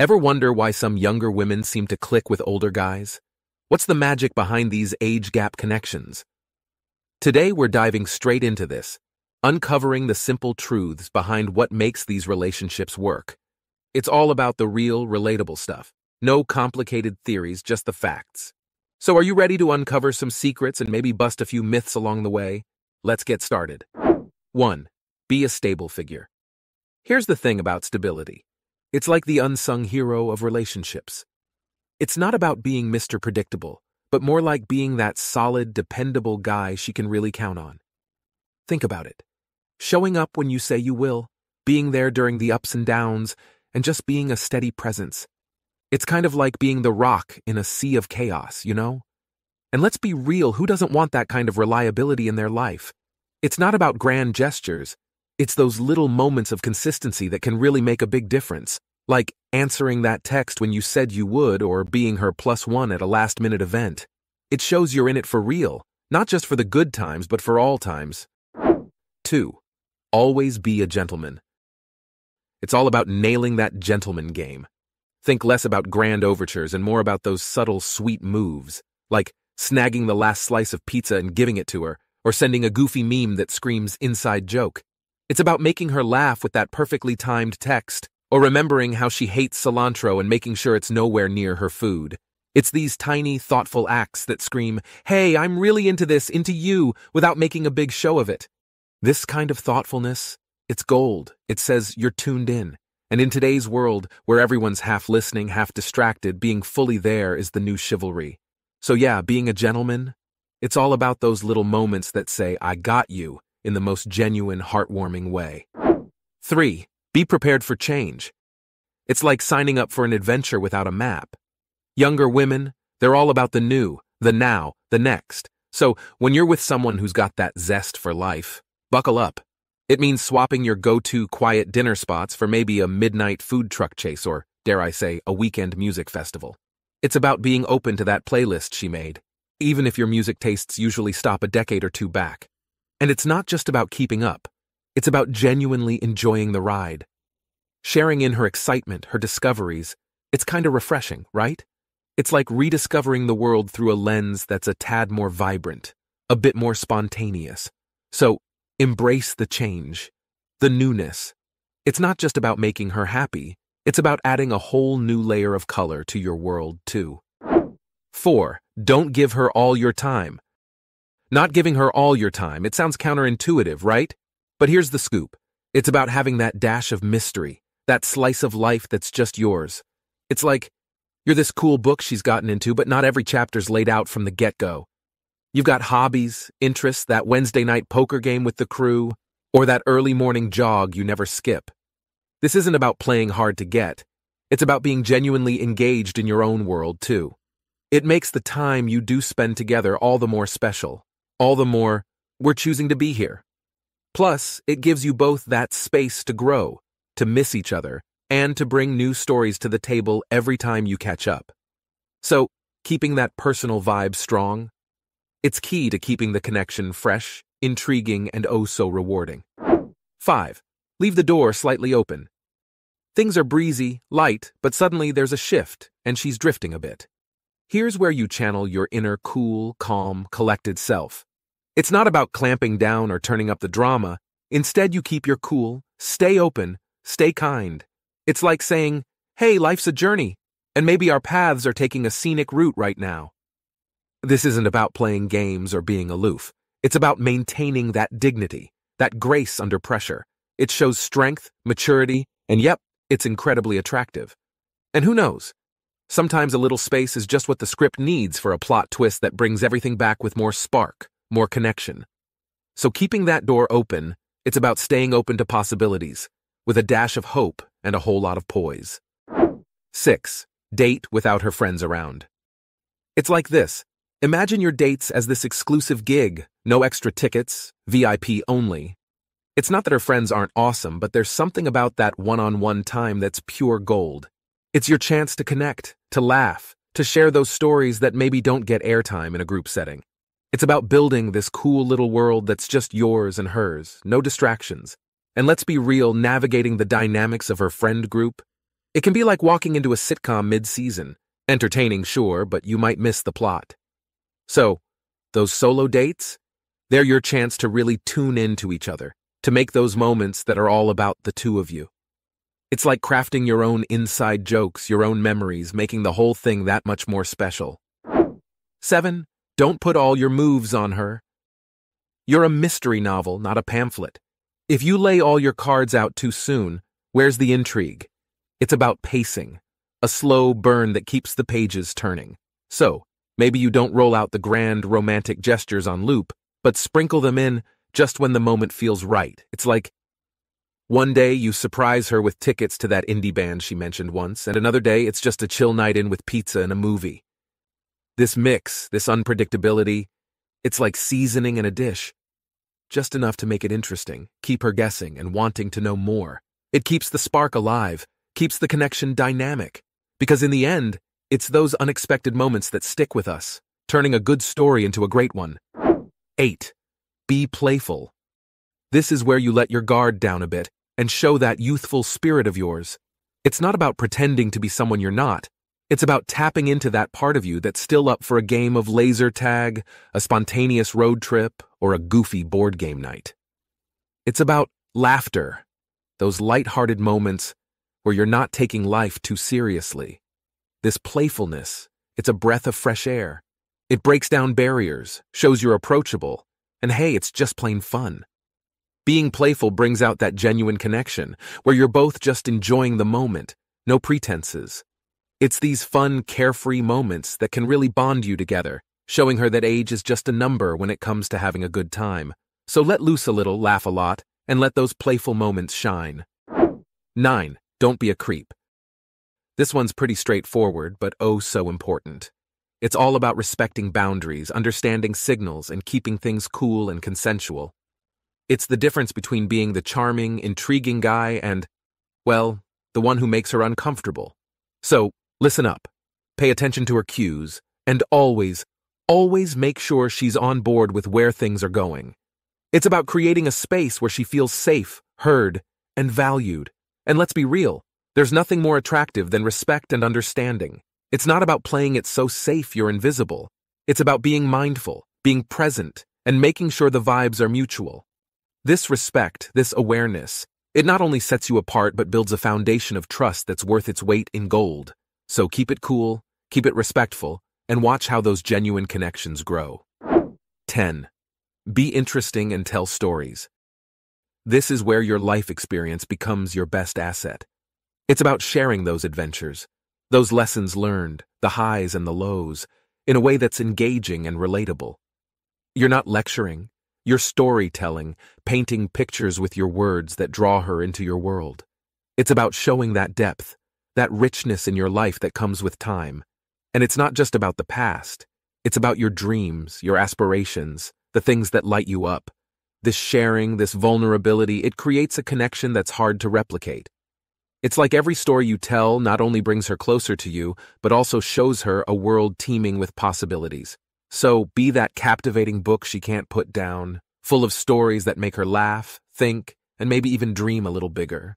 Ever wonder why some younger women seem to click with older guys? What's the magic behind these age gap connections? Today we're diving straight into this, uncovering the simple truths behind what makes these relationships work. It's all about the real, relatable stuff. No complicated theories, just the facts. So are you ready to uncover some secrets and maybe bust a few myths along the way? Let's get started. 1. Be a stable figure. Here's the thing about stability. It's like the unsung hero of relationships. It's not about being Mr. Predictable, but more like being that solid, dependable guy she can really count on. Think about it. Showing up when you say you will, being there during the ups and downs, and just being a steady presence. It's kind of like being the rock in a sea of chaos, you know? And let's be real, who doesn't want that kind of reliability in their life? It's not about grand gestures. It's those little moments of consistency that can really make a big difference, like answering that text when you said you would or being her +1 at a last-minute event. It shows you're in it for real, not just for the good times, but for all times. 2. Always be a gentleman. It's all about nailing that gentleman game. Think less about grand overtures and more about those subtle, sweet moves, like snagging the last slice of pizza and giving it to her, or sending a goofy meme that screams inside joke. It's about making her laugh with that perfectly timed text, or remembering how she hates cilantro and making sure it's nowhere near her food. It's these tiny, thoughtful acts that scream, "Hey, I'm really into this, into you," without making a big show of it. This kind of thoughtfulness, it's gold. It says you're tuned in. And in today's world, where everyone's half listening, half distracted, being fully there is the new chivalry. So yeah, being a gentleman, it's all about those little moments that say, "I got you," in the most genuine, heartwarming way. 3. Be prepared for change. It's like signing up for an adventure without a map. Younger women, they're all about the new, the now, the next. So when you're with someone who's got that zest for life, buckle up. It means swapping your go-to quiet dinner spots for maybe a midnight food truck chase or, dare I say, a weekend music festival. It's about being open to that playlist she made, even if your music tastes usually stop a decade or two back. And it's not just about keeping up. It's about genuinely enjoying the ride. Sharing in her excitement, her discoveries, it's kind of refreshing, right? It's like rediscovering the world through a lens that's a tad more vibrant, a bit more spontaneous. So, embrace the change, the newness. It's not just about making her happy, it's about adding a whole new layer of color to your world, too. 4. Don't give her all your time. Not giving her all your time, it sounds counterintuitive, right? But here's the scoop. It's about having that dash of mystery, that slice of life that's just yours. It's like, you're this cool book she's gotten into, but not every chapter's laid out from the get-go. You've got hobbies, interests, that Wednesday night poker game with the crew, or that early morning jog you never skip. This isn't about playing hard to get. It's about being genuinely engaged in your own world, too. It makes the time you do spend together all the more special. All the more, we're choosing to be here. Plus, it gives you both that space to grow, to miss each other, and to bring new stories to the table every time you catch up. So, keeping that personal vibe strong, it's key to keeping the connection fresh, intriguing, and oh so rewarding. 5. Leave the door slightly open. Things are breezy, light, but suddenly there's a shift, and she's drifting a bit. Here's where you channel your inner cool, calm, collected self. It's not about clamping down or turning up the drama. Instead, you keep your cool, stay open, stay kind. It's like saying, "Hey, life's a journey, and maybe our paths are taking a scenic route right now." This isn't about playing games or being aloof. It's about maintaining that dignity, that grace under pressure. It shows strength, maturity, and yep, it's incredibly attractive. And who knows? Sometimes a little space is just what the script needs for a plot twist that brings everything back with more spark, more connection. So keeping that door open, it's about staying open to possibilities, with a dash of hope and a whole lot of poise. 6. Date without her friends around. It's like this. Imagine your dates as this exclusive gig, no extra tickets, VIP only. It's not that her friends aren't awesome, but there's something about that one-on-one time that's pure gold. It's your chance to connect, to laugh, to share those stories that maybe don't get airtime in a group setting. It's about building this cool little world that's just yours and hers, no distractions. And let's be real, navigating the dynamics of her friend group, It can be like walking into a sitcom mid-season. Entertaining, sure, but you might miss the plot. So, those solo dates? They're your chance to really tune into each other, to make those moments that are all about the two of you. It's like crafting your own inside jokes, your own memories, making the whole thing that much more special. 7. Don't put all your moves on her. You're a mystery novel, not a pamphlet. If you lay all your cards out too soon, where's the intrigue? It's about pacing, a slow burn that keeps the pages turning. So, maybe you don't roll out the grand romantic gestures on loop, but sprinkle them in just when the moment feels right. It's like, one day you surprise her with tickets to that indie band she mentioned once, and another day it's just a chill night in with pizza and a movie. This mix, this unpredictability, it's like seasoning in a dish. Just enough to make it interesting, keep her guessing and wanting to know more. It keeps the spark alive, keeps the connection dynamic. Because in the end, it's those unexpected moments that stick with us, turning a good story into a great one. 8. Be playful. This is where you let your guard down a bit and show that youthful spirit of yours. It's not about pretending to be someone you're not. It's about tapping into that part of you that's still up for a game of laser tag, a spontaneous road trip, or a goofy board game night. It's about laughter, those light-hearted moments where you're not taking life too seriously. This playfulness, it's a breath of fresh air. It breaks down barriers, shows you're approachable, and hey, it's just plain fun. Being playful brings out that genuine connection, where you're both just enjoying the moment, no pretenses. It's these fun, carefree moments that can really bond you together, showing her that age is just a number when it comes to having a good time. So let loose a little, laugh a lot, and let those playful moments shine. 9. Don't be a creep. This one's pretty straightforward, but oh so important. It's all about respecting boundaries, understanding signals, and keeping things cool and consensual. It's the difference between being the charming, intriguing guy and, well, the one who makes her uncomfortable. So, listen up, pay attention to her cues, and always make sure she's on board with where things are going. It's about creating a space where she feels safe, heard, and valued. And let's be real, there's nothing more attractive than respect and understanding. It's not about playing it so safe you're invisible. It's about being mindful, being present, and making sure the vibes are mutual. This respect, this awareness, it not only sets you apart but builds a foundation of trust that's worth its weight in gold. So keep it cool, keep it respectful, and watch how those genuine connections grow. 10. Be interesting and tell stories. This is where your life experience becomes your best asset. It's about sharing those adventures, those lessons learned, the highs and the lows, in a way that's engaging and relatable. You're not lecturing, you're storytelling, painting pictures with your words that draw her into your world. It's about showing that depth, that richness in your life that comes with time. And it's not just about the past. It's about your dreams, your aspirations, the things that light you up. This sharing, this vulnerability, it creates a connection that's hard to replicate. It's like every story you tell not only brings her closer to you, but also shows her a world teeming with possibilities. So be that captivating book she can't put down, full of stories that make her laugh, think, and maybe even dream a little bigger.